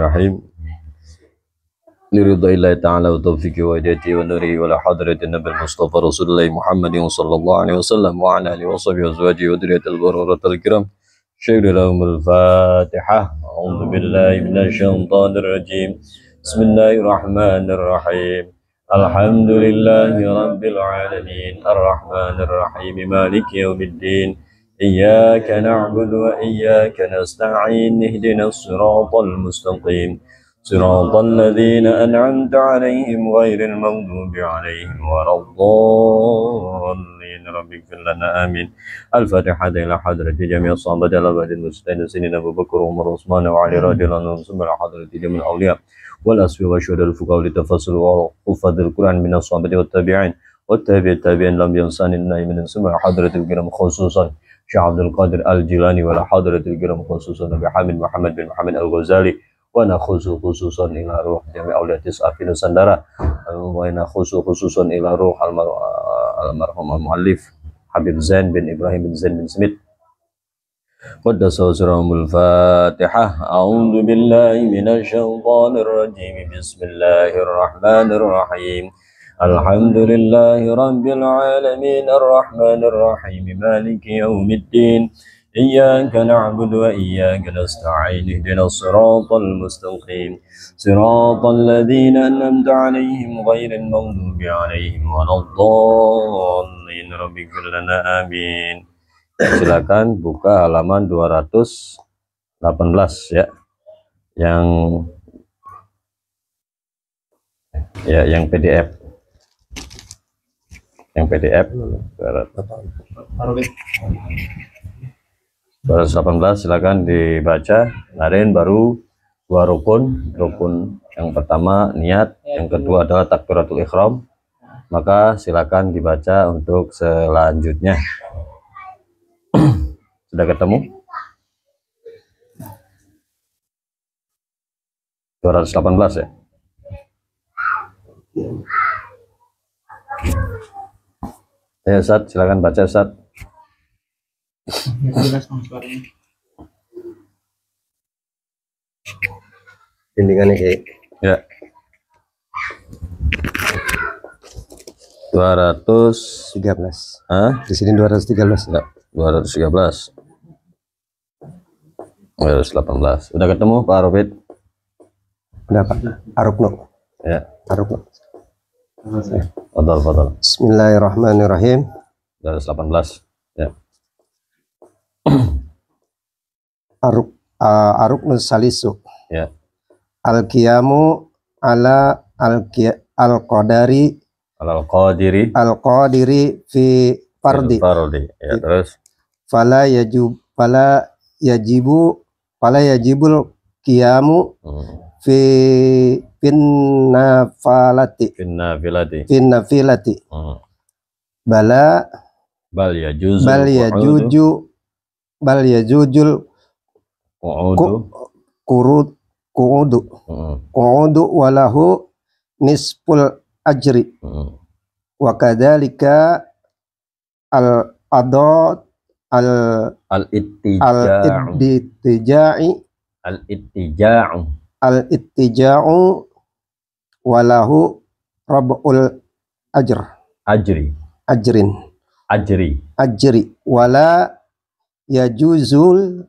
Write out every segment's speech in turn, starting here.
Bismillahirrahmanirrahim. Liridaillahi ta'ala wa taufiqi wa hidayati wa nurihi wa la hadratin nabil mustafa Rasulullah Muhammadin sallallahu alaihi wasallam wa ala alihi wa sahbihi wa azwajihi wa dhurriyyatil bararatil kiram. Syairu lahumul Fatihah. A'udzu billahi minasyaitonir rajim. Bismillahirrahmanirrahim. Alhamdulillahi rabbil alamin. Arrahmanir rahim. Maliki yaumiddin. Iyyaka na'budu wa iyyaka nasta'in. Ihdinas siratal mustaqim. صراط الذين أنعمت عليهم غير المغضوب عليهم ولا الضالين رب اغفر لنا آمين. الفاتحة إلى حضرة جميع الصحابة الأبد المستأنسين أبو بكر وعمر وعثمان وعلي رضي الله عنهم ثم إلى حضرة جميع الأولياء والأصفياء والشهداء الفقهاء للتفسير وحفظ القرآن من الصحابة والتابعين والتابعين لم ينسان النائمين ثم إلى حضرة الكرام خصوصا شيخ عبد القادر الجيلاني ولا حضرة الكرام خصوصا أبي حامد محمد بن محمد الغزالي ونخص خصوصا إلى روح جميع أولياء في نusantara ونخص خصوصا إلى روح المرحوم المؤلف Habib Zain bin Ibrahim bin Zain bin Smith qaddasahu sirrahul Fatihah. A'udzu billahi minasyaitonir rajim. Bismillahirrahmanirrahim. Alhamdulillahi rabbil alamin arrahmanir rahim maliki yaumiddin. إياك نعبد وإياك نستعين اهدنا الصراط المستقيم صراط الذين أنعمت عليهم غير المغضوب عليهم ولا الضالين رب اغفر لنا آمين. Silakan buka halaman 218 ya. Yang PDF. Yang PDF 218 silakan dibaca. Kemarin baru dua rukun yang pertama niat, yang kedua adalah takbiratul ihram. Maka silakan dibaca untuk selanjutnya. Sudah ketemu? 218 ya. Ya Ustaz, silakan baca Ustaz. Bimbingannya kayak ya 213. Di sini 213 ya, 213 218. Udah ketemu Pak Arufid? udah Pak Arukno Ya, Arukno. fadal. Bismillahirrahmanirrahim. 218 ya. Aruknu salisu Ya. al-qiyamu ala al-qadari al-qadiri fi fardi Ya, terus fala yajibul qiyamu fi nafilati bal yajujul qu'udu walahu nisful ajri wa kadzalika al-ittija'u walahu rab'ul ajri wala yajuzul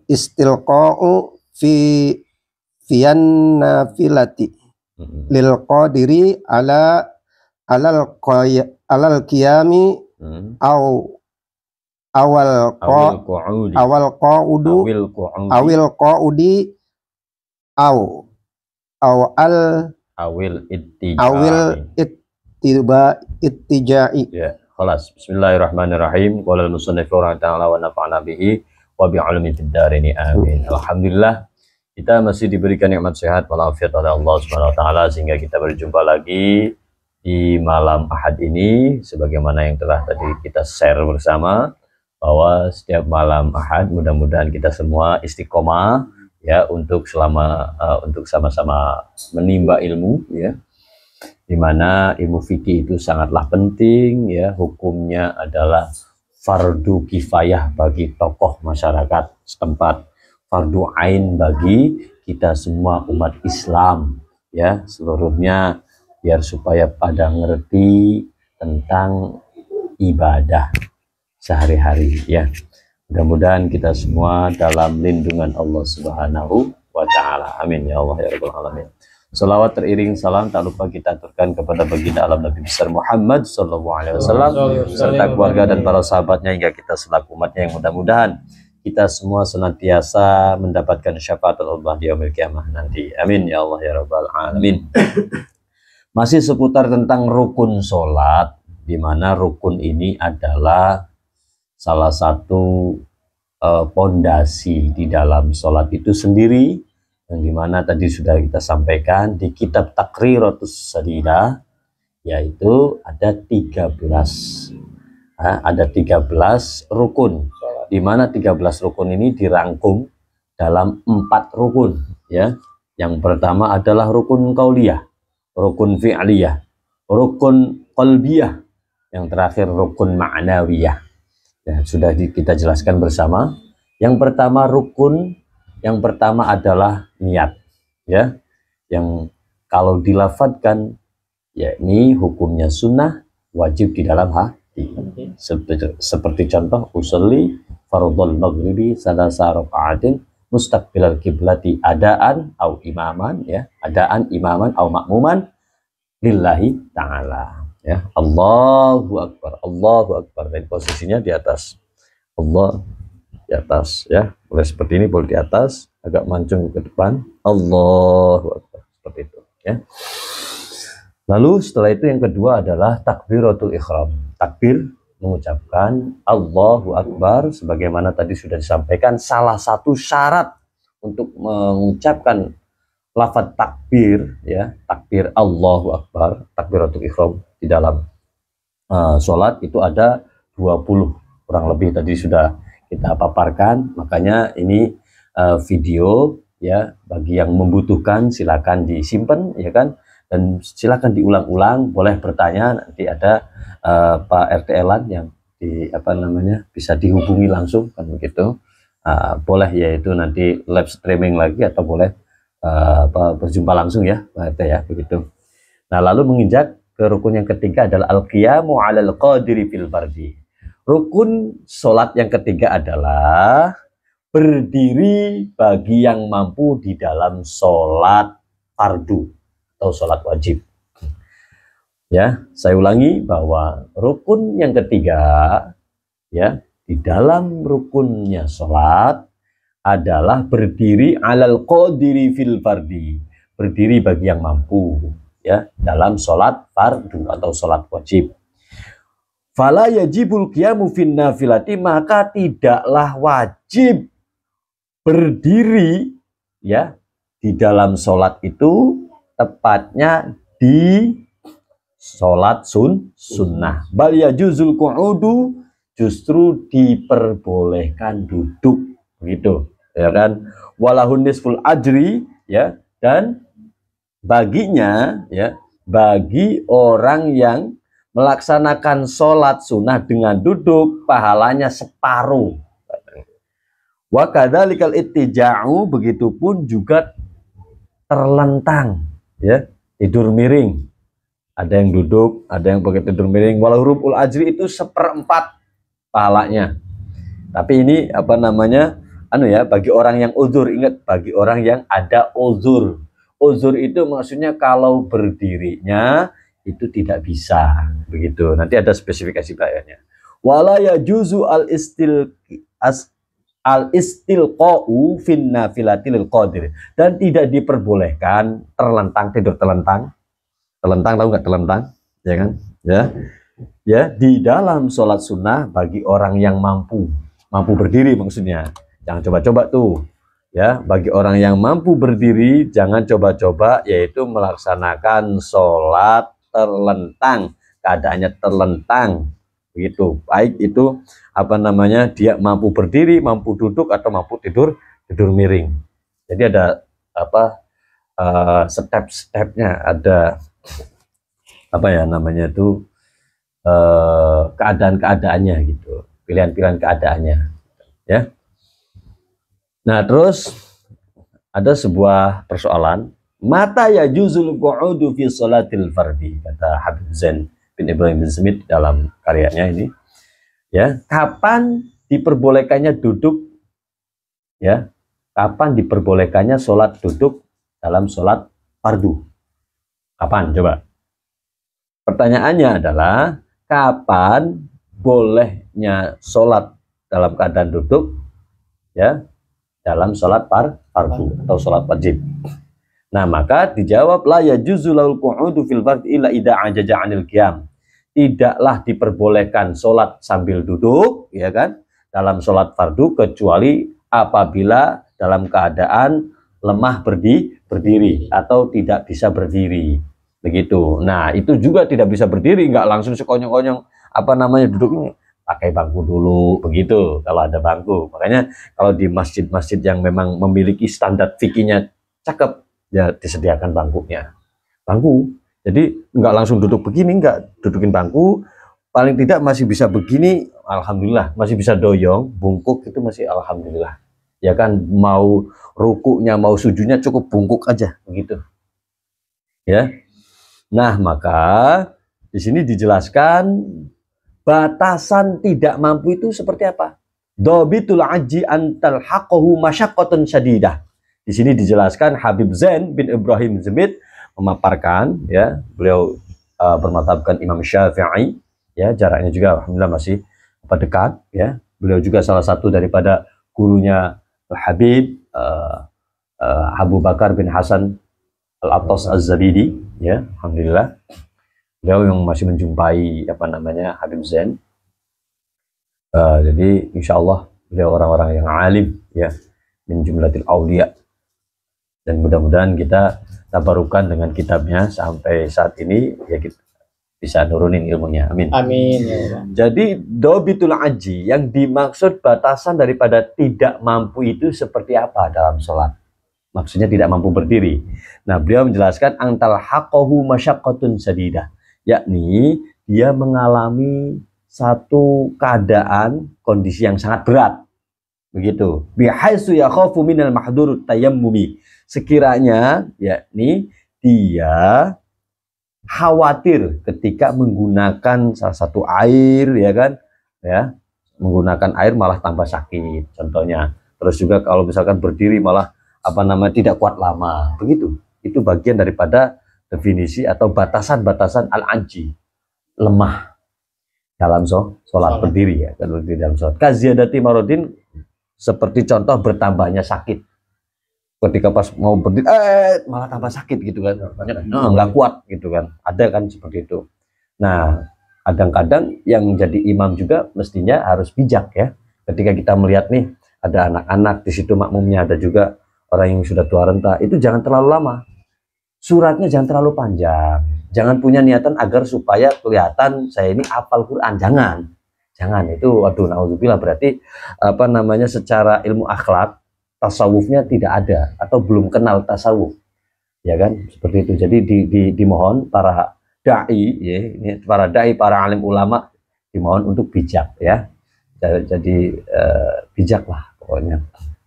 istilqa'u fiyan nafilati lil qadiri alal qiyami awil qa'udi awil ittija'i. Ya, khalas. Bismillahirrahmanirrahim. Qala al-musannif ta'ala wa nafa'na bihi wa bi'ilmi fid dharain. Amin. Alhamdulillah kita masih diberikan nikmat sehat walafiat oleh Allah Subhanahu wa taala sehingga kita berjumpa lagi di malam Ahad ini sebagaimana yang telah tadi kita share bersama bahwa setiap malam Ahad mudah-mudahan kita semua istiqomah ya untuk sama-sama menimba ilmu ya, dimana ilmu fikih itu sangatlah penting ya, hukumnya adalah fardu kifayah bagi tokoh masyarakat setempat, fardu ain bagi kita semua umat Islam ya seluruhnya, biar supaya pada ngerti tentang ibadah sehari-hari ya. Mudah-mudahan kita semua dalam lindungan Allah Subhanahu wa Ta'ala. Amin ya Allah ya Rabbal Alamin. Salawat teriring salam tak lupa kita aturkan kepada baginda alam Nabi besar Muhammad sallallahu alaihi wasallam serta keluarga dan para sahabatnya hingga kita selaku umatnya, yang mudah-mudahan kita semua senantiasa mendapatkan syafaat Allah di yaumil kiamah nanti. Amin ya Allah ya Rabbal Alamin. Masih seputar tentang rukun sholat, di mana rukun ini adalah salah satu pondasi di dalam sholat itu sendiri, yang dimana tadi sudah kita sampaikan di kitab Taqriratus Sadidah, yaitu ada 13 rukun, di mana 13 rukun ini dirangkum dalam 4 rukun ya. Yang pertama adalah rukun qauliyah, rukun fi'liyah, rukun qalbiyah, yang terakhir rukun ma'nawiyah. Ya, sudah kita jelaskan bersama. Yang pertama yang pertama adalah niat ya, yang kalau dilafadzkan yakni hukumnya sunnah, wajib di dalam hati. Seperti contoh usolli fardhul maghribi salasa raka'atin mustaqbilal kiblati adaan au imaman ya, adaan imaman au makmuman lillahi ta'ala ya. Allahu akbar, dan posisinya di atas, Allah di atas ya, boleh seperti ini, boleh di atas, agak mancung ke depan, Allahu akbar, seperti itu ya. Lalu setelah itu yang kedua adalah takbiratul ihram, takbir mengucapkan Allahu akbar, sebagaimana tadi sudah disampaikan salah satu syarat untuk mengucapkan lafaz takbir ya, takbir Allahu akbar, takbiratul ihram di dalam sholat itu ada 20 kurang lebih, tadi sudah kita paparkan. Makanya ini video ya, bagi yang membutuhkan silakan disimpan ya kan, dan silakan diulang-ulang, boleh bertanya, nanti ada Pak RTL-an yang bisa dihubungi langsung kan begitu. Boleh yaitu nanti live streaming lagi, atau boleh berjumpa langsung ya Pak RT ya begitu. Nah, lalu menginjak ke rukun yang ketiga adalah al-qiyamu 'alal qadiri fil fardhi. Rukun sholat yang ketiga adalah berdiri bagi yang mampu di dalam sholat fardu atau sholat wajib. Ya, saya ulangi bahwa rukun yang ketiga ya, di dalam rukunnya sholat adalah berdiri 'alal qadiri fil fardhi, berdiri bagi yang mampu ya dalam sholat fardu atau sholat wajib. Fala yajibul qiyamu fin nafilati, maka tidaklah wajib berdiri ya di dalam sholat itu, tepatnya di sholat sunnah. Bal yajuzul qu'udu, justru diperbolehkan duduk begitu ya kan. Walahun nisful ajri ya, dan baginya ya, bagi orang yang melaksanakan sholat sunnah dengan duduk, pahalanya separuh. Wa kadzalikal ittija'u, begitupun juga terlentang ya, tidur miring. Ada yang duduk, ada yang pakai tidur miring. Walau rubul ajri itu 1/4 pahalanya. Tapi ini bagi orang yang uzur. Ingat, bagi orang yang ada uzur. Uzur itu maksudnya kalau berdirinya itu tidak bisa begitu. Nanti ada spesifikasi bayarnya. Wala yajuzu al-istilqa'u fin nafilati lil qadir, dan tidak diperbolehkan terlentang, tidur telentang. Telentang, tahu nggak telentang? Ya kan? Ya, di dalam sholat sunnah bagi orang yang mampu berdiri maksudnya. Jangan coba-coba tuh. Ya, bagi orang yang mampu berdiri jangan coba-coba, yaitu melaksanakan sholat terlentang, keadaannya terlentang begitu, baik itu dia mampu berdiri, mampu duduk, atau mampu tidur miring. Jadi ada step-stepnya, ada keadaan-keadaannya gitu. pilihan-pilihan keadaannya, ya. Nah, terus ada sebuah persoalan, mata ya juzul qu'udu fi sholatil fardi, kata Habib Zain bin Ibrahim bin Smith dalam karyanya ini, ya, kapan diperbolehkannya duduk, ya, kapan diperbolehkannya sholat duduk dalam sholat fardu, kapan, coba. Pertanyaannya adalah kapan bolehnya sholat dalam keadaan duduk, ya, dalam sholat fardu atau sholat wajib. Nah, maka dijawab la yajuzu laul qu'udu fil fard illa idza ajaja 'anil qiyam. Tidaklah diperbolehkan sholat sambil duduk, ya kan, dalam sholat fardu kecuali apabila dalam keadaan lemah berdiri atau tidak bisa berdiri. Begitu. Nah, itu juga tidak bisa berdiri, nggak langsung sekonyong-konyong duduk ini, pakai bangku dulu, begitu kalau ada bangku. Makanya kalau di masjid-masjid yang memang memiliki standar fikihnya cakep, ya disediakan bangkunya. Bangku. Jadi nggak langsung duduk begini, nggak dudukin bangku, paling tidak masih bisa begini, alhamdulillah, masih bisa doyong, bungkuk itu masih alhamdulillah. Ya kan, mau rukuknya, mau sujudnya cukup bungkuk aja, begitu. Ya. Nah, maka di sini dijelaskan batasan tidak mampu itu seperti apa. Dhabitul aji antal haqqahu masyaqqatun syadidah. Di sini dijelaskan Habib Zain bin Ibrahim Smith memaparkan, ya, beliau bermadzhabkan Imam Syafi'i, ya, jaraknya juga alhamdulillah masih dekat, ya. Beliau juga salah satu daripada gurunya Habib Abu Bakar bin Hasan Al-Attas Az-Zabidi, ya, alhamdulillah. Beliau yang masih menjumpai Habib Zain. Jadi insya Allah beliau orang-orang yang alim, ya, min jumlatil aulia. Dan mudah-mudahan kita tabarukan dengan kitabnya sampai saat ini, ya, kita bisa nurunin ilmunya. Amin. Amin. Ya. Jadi dhabitul aji, yang dimaksud batasan daripada tidak mampu itu seperti apa dalam sholat? Maksudnya tidak mampu berdiri. Nah, beliau menjelaskan antal haqqahu masyaqqatun sadidah, yakni dia mengalami satu keadaan kondisi yang sangat berat, begitu. Bihaitsu yakhafu minal mahdhur tayammumi, sekiranya yakni dia khawatir ketika menggunakan salah satu air, ya kan, ya, menggunakan air malah tambah sakit contohnya. Terus juga kalau misalkan berdiri malah tidak kuat lama, begitu. Itu bagian daripada definisi atau batasan-batasan al-aji, lemah dalam sholat berdiri, ya, kalau di dalam sholat. Kaziyadati marodin, seperti contoh bertambahnya sakit. Ketika pas mau berdiri, malah tambah sakit gitu kan, nggak kuat gitu kan, ada kan seperti itu. Nah, kadang-kadang yang jadi imam juga mestinya harus bijak, ya. Ketika kita melihat nih ada anak-anak di situ makmumnya, ada juga orang yang sudah tua renta, itu jangan terlalu lama. Suratnya jangan terlalu panjang. Jangan punya niatan agar supaya kelihatan saya ini hafal Quran. Jangan itu, waduh, naudzubillah, berarti secara ilmu akhlak tasawufnya tidak ada atau belum kenal tasawuf, ya kan, seperti itu. Jadi dimohon para dai, ya, ini para dai, para alim ulama dimohon untuk bijak, ya. Jadi bijaklah pokoknya,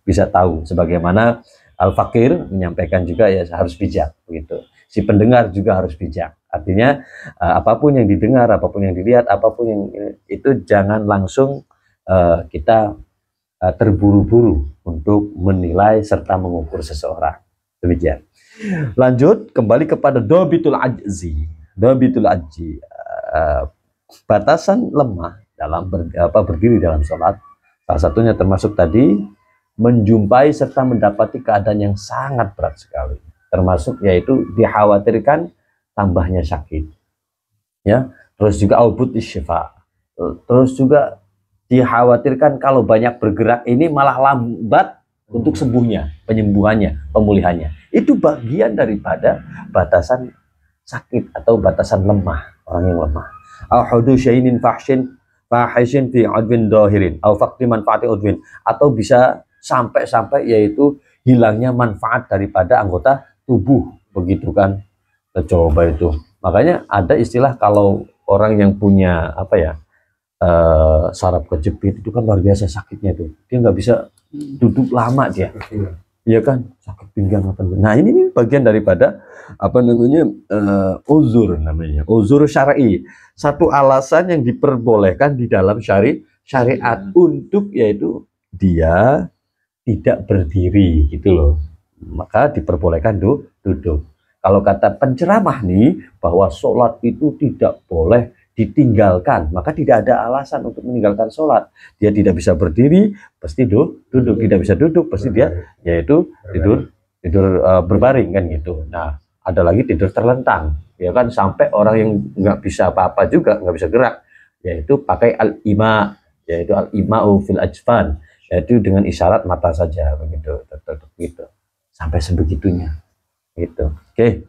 bisa tahu sebagaimana Al-Fakir menyampaikan juga, ya, harus bijak, begitu. Si pendengar juga harus bijak. Artinya apapun yang didengar, apapun yang dilihat, apapun yang itu jangan langsung kita terburu-buru untuk menilai serta mengukur seseorang. Demikian. Lanjut kembali kepada dhabitul ajzi. Dhabitul ajzi, batasan lemah dalam berdiri dalam sholat. Salah satunya termasuk tadi menjumpai serta mendapati keadaan yang sangat berat sekali, termasuk yaitu dikhawatirkan tambahnya sakit, ya. Terus juga aubut isyifa, terus juga dikhawatirkan kalau banyak bergerak ini malah lambat untuk sembuhnya, penyembuhannya, pemulihannya. Itu bagian daripada batasan sakit atau batasan lemah, orang yang lemah. Al-hudu syainin fahishin fi udwin dohirin au faqdi manfaati udwin, atau bisa sampai yaitu hilangnya manfaat daripada anggota tubuh, begitu kan. Coba itu. Makanya ada istilah kalau orang yang punya saraf kejepit itu kan luar biasa sakitnya tuh. Dia nggak bisa duduk lama dia. Iya kan, sakit pinggang apa. Nah ini nih bagian daripada apa namanya uzur namanya, uzur syar'i. Satu alasan yang diperbolehkan di dalam syariat untuk yaitu dia tidak berdiri gitu loh. Maka diperbolehkan duduk. Kalau kata penceramah nih bahwa sholat itu tidak boleh ditinggalkan, maka tidak ada alasan untuk meninggalkan sholat. Dia tidak bisa berdiri, pasti duduk. Tidak bisa duduk, pasti dia yaitu tidur berbaring kan gitu. Nah, ada lagi tidur terlentang, ya kan, sampai orang yang nggak bisa apa-apa juga, nggak bisa gerak, yaitu pakai al-ima, yaitu al-ima'u fil ajfan, yaitu dengan isyarat mata saja begitu, gitu. Sampai sebegitunya. Gitu. Oke.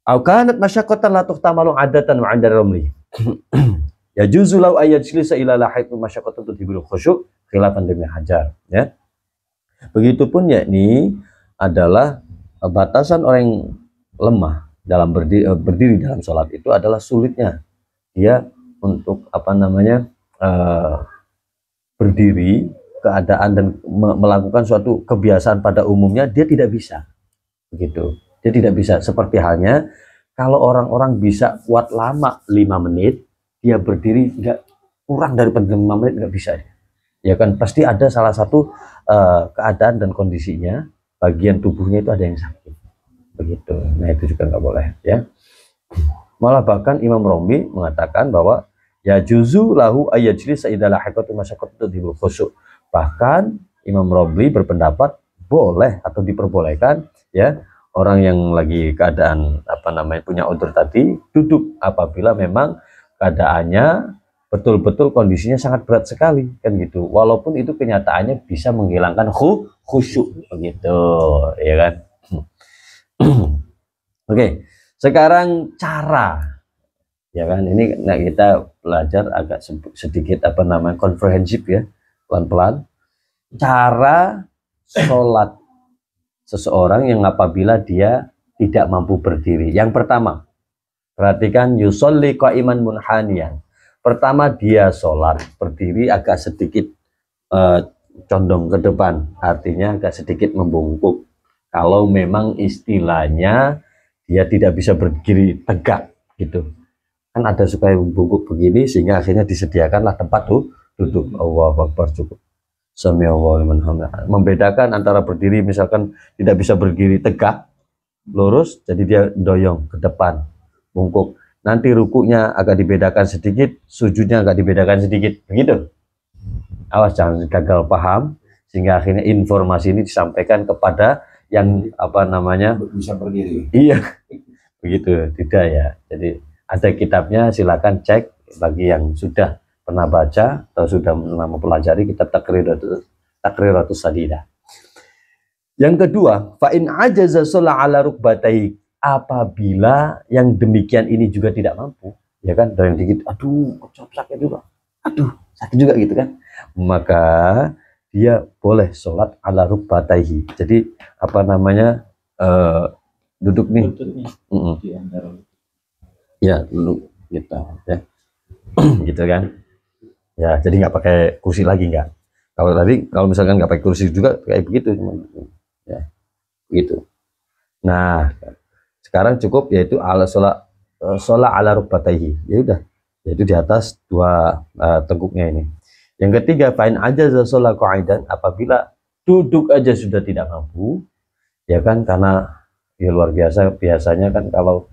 Au kanat masyaqqatan la tuhtamalu adatan wa 'inda ramli. Ya juzu law ayajlisa ila lahaitu masyaqqatan tudhibul khusyuk khilafan Ibnu Hajar, ya. Begitupun yakni adalah batasan orang yang lemah dalam berdiri dalam sholat itu adalah sulitnya dia untuk apa namanya berdiri keadaan dan melakukan suatu kebiasaan pada umumnya dia tidak bisa begitu. Dia tidak bisa, seperti halnya kalau orang-orang bisa kuat lama 5 menit, dia berdiri tidak kurang dari 5 menit nggak bisa. Ya kan, pasti ada salah satu keadaan dan kondisinya, bagian tubuhnya itu ada yang sakit. Begitu. Nah itu juga nggak boleh ya. Malah bahkan Imam Romli mengatakan bahwa ya juzu lahu ayajlis saidalah haqqatu masyaqqatu dibul khusyuk. Bahkan Imam Romli berpendapat boleh atau diperbolehkan ya orang yang lagi keadaan apa namanya punya udzur tadi duduk apabila memang keadaannya betul-betul kondisinya sangat berat sekali kan gitu, walaupun itu kenyataannya bisa menghilangkan khusyuk begitu ya kan. Oke, sekarang cara ya kan ini nah kita belajar agak sedikit apa namanya komprehensif ya, pelan-pelan cara sholat seseorang yang apabila dia tidak mampu berdiri. Yang pertama, perhatikan yusolli qaiman munhaniyan. Pertama dia sholat berdiri agak sedikit condong ke depan, artinya agak sedikit membungkuk. Kalau memang istilahnya dia tidak bisa berdiri tegak gitu. Kan ada supaya membungkuk begini sehingga akhirnya disediakanlah tempat duduk. Allahu Akbar cukup. Membedakan antara berdiri misalkan tidak bisa berdiri tegak lurus jadi dia doyong ke depan bungkuk, nanti rukunya agak dibedakan sedikit, sujudnya agak dibedakan sedikit begitu. Awas jangan gagal paham sehingga akhirnya informasi ini disampaikan kepada yang apa namanya bisa berdiri. Iya begitu, tidak ya. Jadi ada kitabnya, silakan cek bagi yang sudah pernah baca atau sudah mempelajari kitab Takriratus Sadidah. Yang kedua, fa in ajaza sholat ala rukbatai, apabila yang demikian ini juga tidak mampu, ya kan, dari yang dikit, aduh sakit juga, aduh sakit juga gitu kan, maka dia boleh sholat ala rukbataihi. Jadi apa namanya duduk nih, ya duduk gitu ya, gitu kan. Ya, jadi nggak pakai kursi lagi nggak. Kalau tadi, kalau misalkan nggak pakai kursi juga kayak begitu, ya, gitu. Nah, sekarang cukup yaitu ala sholat ala rukbataihi. Ya udah, yaitu di atas dua tengkuknya ini. Yang ketiga, fa'in aja sholat qa'idan, apabila duduk aja sudah tidak mampu, ya kan, karena ya luar biasa biasanya kan kalau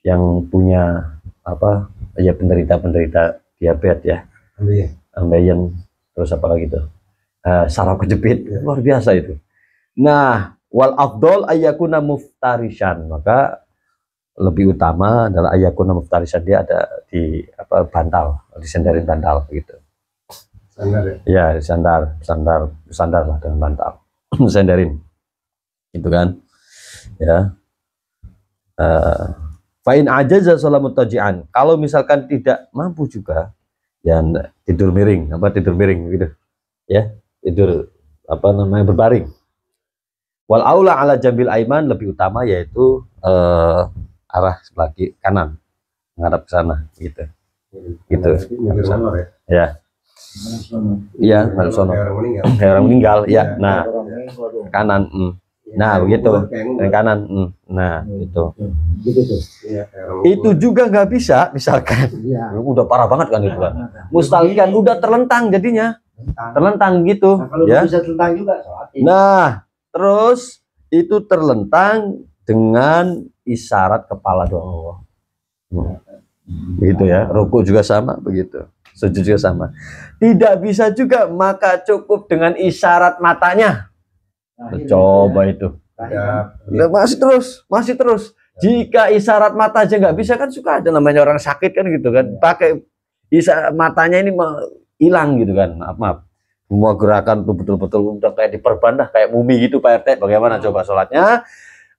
yang punya apa ya penderita diabetes ya. Ambeien, terus apa lagi tuh saraf kejepit, luar biasa itu. Nah, wal afdol ayakuna muftarishan, maka lebih utama adalah ayakuna muftarishan, dia ada di apa bantal, disandarin bantal gitu. Sandar ya? Ya, sandar lah dengan bantal. Sandarin itu kan ya. Fa'in ajaza sholat mutaji'an, kalau misalkan tidak mampu juga ya tidur miring gitu ya, tidur apa namanya berbaring. Wal aula ala jambil aiman, lebih utama yaitu arah sebelah kanan, menghadap ke sana gitu gitu. Ya. Iya, sono. Kayak orang meninggal, ya. Nah, kanan. Nah, begitu. Dan kanan. Nah, gitu. Itu juga nggak bisa, misalkan. Udah parah banget kan itu kan. Mustalqian udah terlentang jadinya. Terlentang gitu, ya. Bisa terlentang juga. Nah, terus itu terlentang dengan isyarat kepala doa. Begitu ya. Ruku juga sama begitu. Sujud juga sama. Tidak bisa juga, maka cukup dengan isyarat matanya. Coba itu. Masih terus. Jika isyarat mata aja nggak bisa, kan suka ada namanya orang sakit kan gitu kan. Pakai isyarat matanya ini hilang gitu kan. Maaf. Semua gerakan tuh betul-betul udah kayak diperban, kayak mumi gitu Pak RT. Bagaimana coba sholatnya?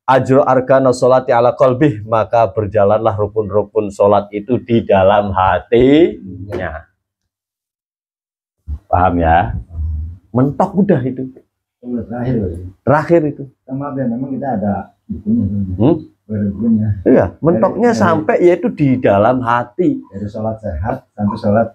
Ajro arkana sholati ala qalbih, maka berjalanlah rukun-rukun sholat itu di dalam hatinya. Paham ya? Mentok udah itu. Terakhir itu. Sama memang kita ada bukunya. Iya, mentoknya sampai yaitu di dalam hati. Dari sholat sehat sampai sholat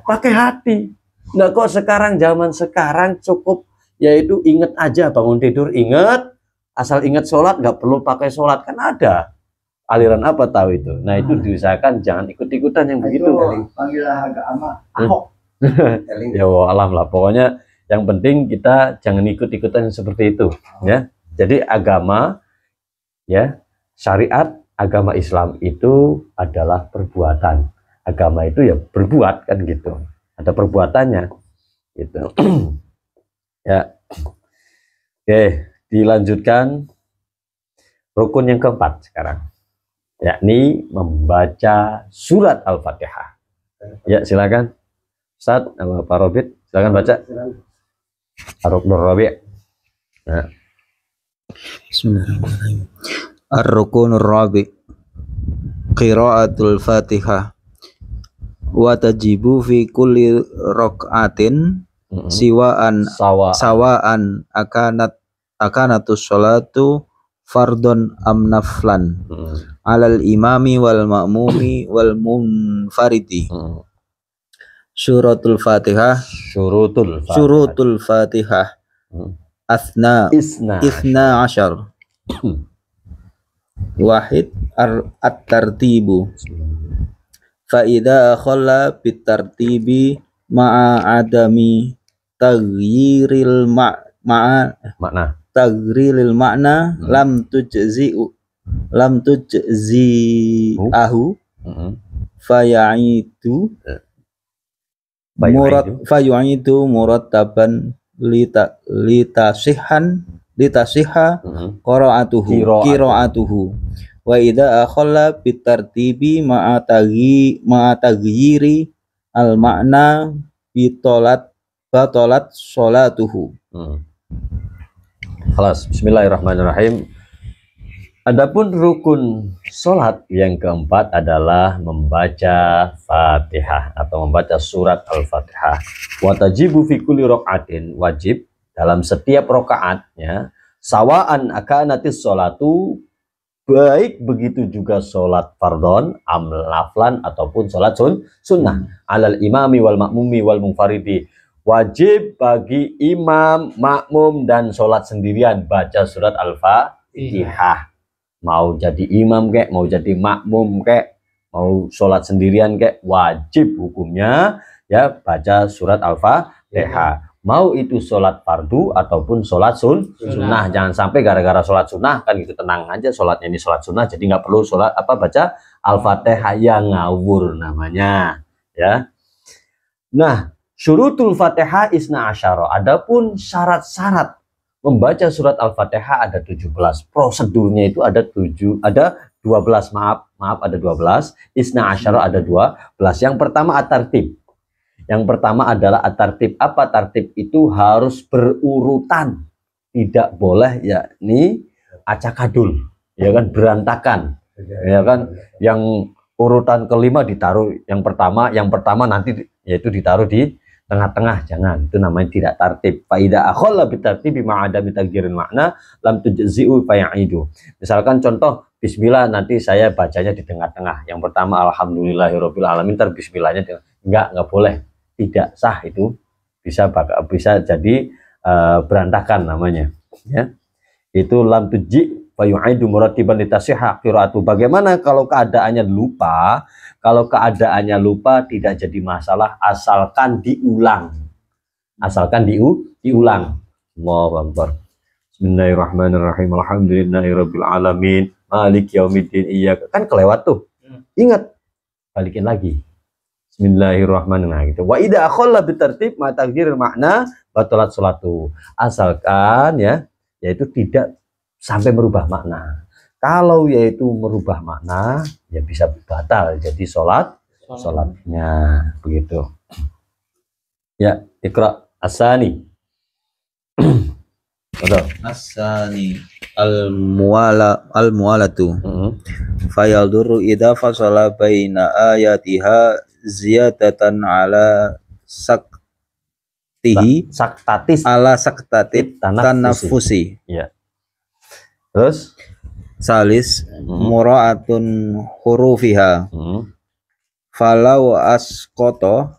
pakai hati. Nah kok sekarang zaman sekarang cukup yaitu ingat aja bangun tidur ingat, asal ingat sholat nggak perlu pakai sholat, kan ada aliran apa tahu itu. Nah itu diusahakan jangan ikut-ikutan yang begitu. Panggilah agama Ahok. Ya alam lah, pokoknya yang penting kita jangan ikut-ikutan seperti itu ya. Jadi agama ya, syariat agama Islam itu adalah perbuatan. Agama itu ya berbuat kan gitu. Ada perbuatannya gitu. Ya. Oke, dilanjutkan rukun yang keempat sekarang. Yakni membaca surat Al-Fatihah. Ya, silakan. Ustaz, nama Pak Robit, silakan baca. Ar-Ruknur Rabi'. Nah. Bismillahirrahmanirrahim. Ar-Rukunur Rabi' Qiraatul Fatihah wa tajibu fi kulli rak'atin sawaan akanatus sholatu fardon am naflan alal imami wal ma'mumi wal munfaridi. Syurutul Fatihah Isna asyar. Wahid at-tartibu. Fa idza khalla bit-tartibi ma'a adami taghyiril makna lam tujzi'ahu fayu'idu murattaban litasihha qira'atuhu wa idza akhalla bitartibi ma'a taghyiri al makna batalat sholatuhu. Khalas, bismillahirrahmanirrahim. Adapun rukun sholat yang keempat adalah membaca Fatihah atau membaca surat Al-Fatihah. Wa tajibu fi kulli raka'atin, wajib dalam setiap rakaatnya, sawaan akanatis sholatu, baik begitu juga sholat fardhon, amlaflan ataupun sholat sunnah, alal imami wal ma'mumi wal munfaridi, wajib bagi imam, makmum dan sholat sendirian baca surat Al-Fatihah. Mau jadi imam kek, mau jadi makmum kek, mau sholat sendirian kek, wajib hukumnya ya baca surat Al-Fatihah. Mau itu sholat fardu ataupun sholat sunnah. Jangan sampai gara-gara sholat sunnah kan gitu, tenang aja sholatnya ini sholat sunnah jadi nggak perlu sholat baca Al-Fatihah, yang ngawur namanya ya. Nah, syurutul Fatihah isna asyara. Adapun syarat-syarat membaca surat Al-Fatihah ada 17. Prosedurnya itu ada 12, maaf ada 12. Isna asyara ada 12. Yang pertama at-tartib. Yang pertama adalah at-tartib. Apa tartib? Itu harus berurutan. Tidak boleh yakni acakadul, ya kan, berantakan. Ya kan, yang urutan kelima ditaruh yang pertama nanti yaitu ditaruh di tengah-tengah, jangan, itu namanya tidak tartib. Faida akhalla bitartibi ma'ada bitagyirin makna lam tujzi'u faya'idu. Misalkan contoh Bismillah nanti saya bacanya di tengah-tengah. Yang pertama alhamdulillahirabbil alamin, ntar bismillahnya enggak boleh. Tidak sah itu. Bisa jadi berantakan namanya, ya. Itu lam tuji fa yu'idu murattiban litasihha qiraatu. Bagaimana kalau keadaannya lupa? Kalau keadaannya lupa tidak jadi masalah asalkan diulang. Asalkan diulang. Allahu akbar. Bismillahirrahmanirrahim. Alhamdulillahirabbil alamin. Malik yaumiddin iyyaka. Kan kelewat tuh. Ingat, balikin lagi. Bismillahirrahmanirrahim. Gitu. Wa idza akhalla bitartib ma taghyiril makna batalat salatu. Asalkan ya, yaitu tidak sampai merubah makna. Kalau yaitu merubah makna, ya bisa batal jadi salatnya begitu. Ya, Iqra asani. Betul. Asani al-muwalatu fayalduru idza fasala baina ayatiha ziyadatan ala saktihi Saktatis ala saktatit tanafusi. Ya. Terus Salis mura'atun hurufiha falau asqata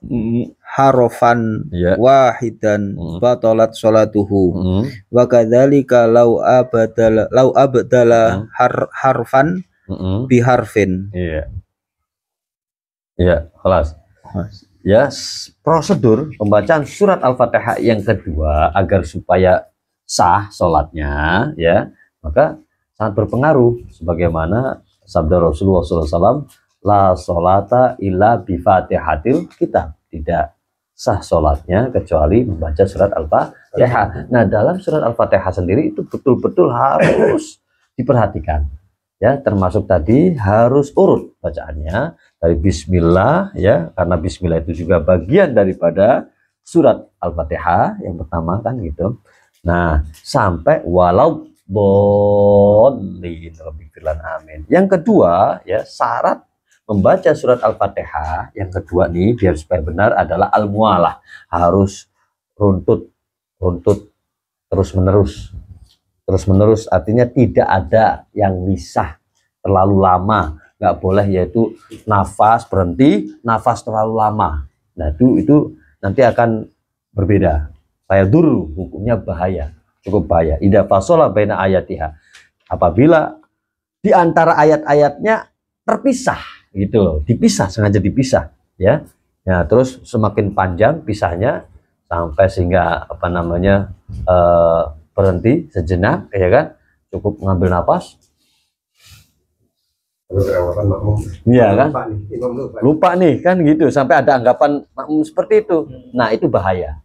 harofan Ya. wahidan batalat sholatuhu wa kadzalika lau abdala harfan biharfin. Iya. Ya, kelas. Ya, prosedur pembacaan surat Al-Fatihah yang kedua agar supaya sah sholatnya, ya, maka sangat berpengaruh. Sebagaimana sabda Rasulullah SAW, la sholata illa bifatihatil kitab. Tidak sah sholatnya kecuali membaca surat Al-Fatihah. Nah, dalam surat Al-Fatihah sendiri itu betul-betul harus diperhatikan. Ya, termasuk tadi harus urut bacaannya dari bismillah, ya, karena bismillah itu juga bagian daripada surat Al-Fatihah yang pertama kan gitu. Nah, sampai walau dhalin rabbil amin. Yang kedua, ya, syarat membaca surat Al-Fatihah yang kedua nih biar supaya benar adalah al-mualah, harus runtut terus menerus artinya tidak ada yang misah terlalu lama, nggak boleh, yaitu nafas berhenti, nafas terlalu lama. Nah itu nanti akan berbeda. Saya dulu hukumnya bahaya, cukup bahaya. Idza fasola baina ayatiha, apabila di antara ayat-ayatnya terpisah gitu loh, dipisah, sengaja dipisah, ya. Nah terus semakin panjang pisahnya sampai sehingga apa namanya berhenti sejenak, ya kan, cukup ngambil nafas, iya kan, lupa nih kan gitu, sampai ada anggapan makmum seperti itu. Nah itu bahaya,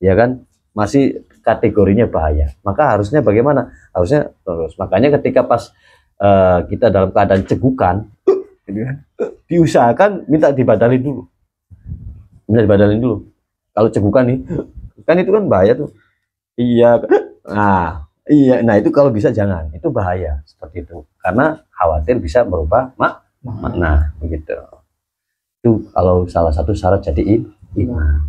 ya kan, masih kategorinya bahaya. Maka harusnya bagaimana? Harusnya terus. Makanya ketika pas kita dalam keadaan cegukan, diusahakan minta dibadalin dulu, kalau cegukan nih kan itu kan bahaya tuh. Iya, nah itu kalau bisa jangan, itu bahaya seperti itu karena khawatir bisa merubah makna begitu. Itu kalau salah satu syarat jadi imam,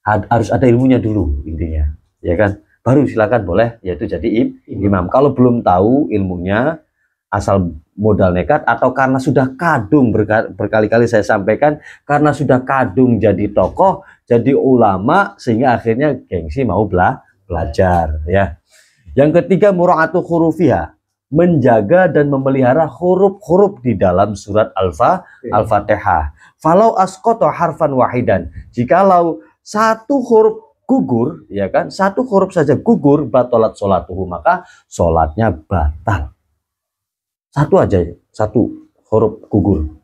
harus ada ilmunya dulu intinya, ya kan, baru silakan boleh yaitu jadi imam. Kalau belum tahu ilmunya, asal modal nekat atau karena sudah kadung, berkali-kali saya sampaikan, karena sudah kadung jadi tokoh, jadi ulama, sehingga akhirnya gengsi mau belajar, ya. Yang ketiga, mura'atu hurufiha, menjaga dan memelihara huruf-huruf di dalam surat Al-Fatihah. Falau asqata harfan wahidan, jikalau satu huruf gugur, ya kan, satu huruf saja gugur, batalat sholatuhu, maka sholatnya batal. Satu aja, satu huruf gugur.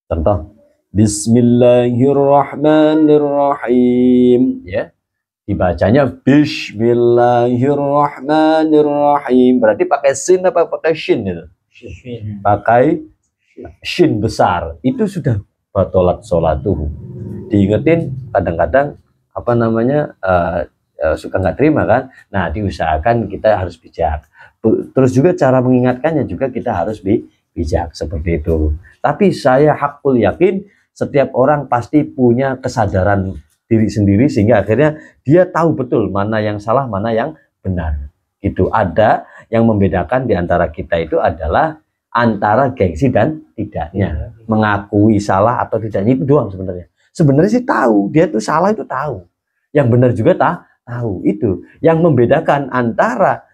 Contoh, Bismillahirrahmanirrahim, ya, dibacanya Bismillahirrahmanirrahim. Berarti pakai sin apa pakai shin itu? Pakai shin besar. Itu sudah batalat sholatuhu. Diingetin kadang-kadang apa namanya suka nggak terima kan. Nah diusahakan kita harus bijak. Terus juga cara mengingatkannya juga kita harus bijak seperti itu. Tapi saya hakul yakin setiap orang pasti punya kesadaran diri sendiri sehingga akhirnya dia tahu betul mana yang salah, mana yang benar. Itu ada yang membedakan di antara kita itu adalah antara gengsi dan tidaknya. Mengakui salah atau tidaknya itu doang sebenarnya. Sebenarnya sih tahu, dia tuh salah itu tahu. Yang benar juga tahu. Itu yang membedakan antara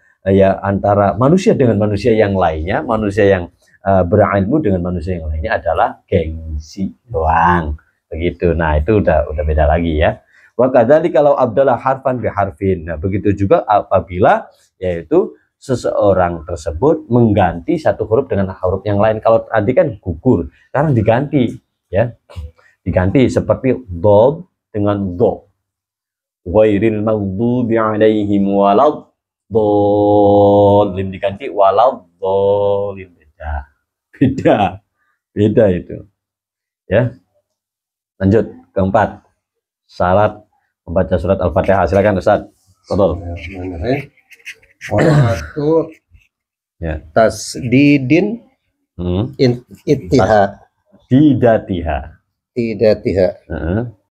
antara manusia dengan manusia yang lainnya, manusia yang berilmu dengan manusia yang lainnya adalah gengsi doang. Begitu. Nah, itu udah beda lagi ya. Wa kadzalika kalau abdallah harfan bi harfin. Nah, begitu juga apabila yaitu seseorang tersebut mengganti satu huruf dengan huruf yang lain. Kalau tadi kan gugur, sekarang diganti ya. Diganti seperti dod dengan do. Ghairil maghdubi alaihim waladhdallin, diganti waladhdallin. Beda itu. Ya. Lanjut keempat. Syarat membaca surat Al-Fatihah. Silakan Ustaz. Tafadhol. Waktu Ya. tasdidin ittiha Didatiha. tidatiha.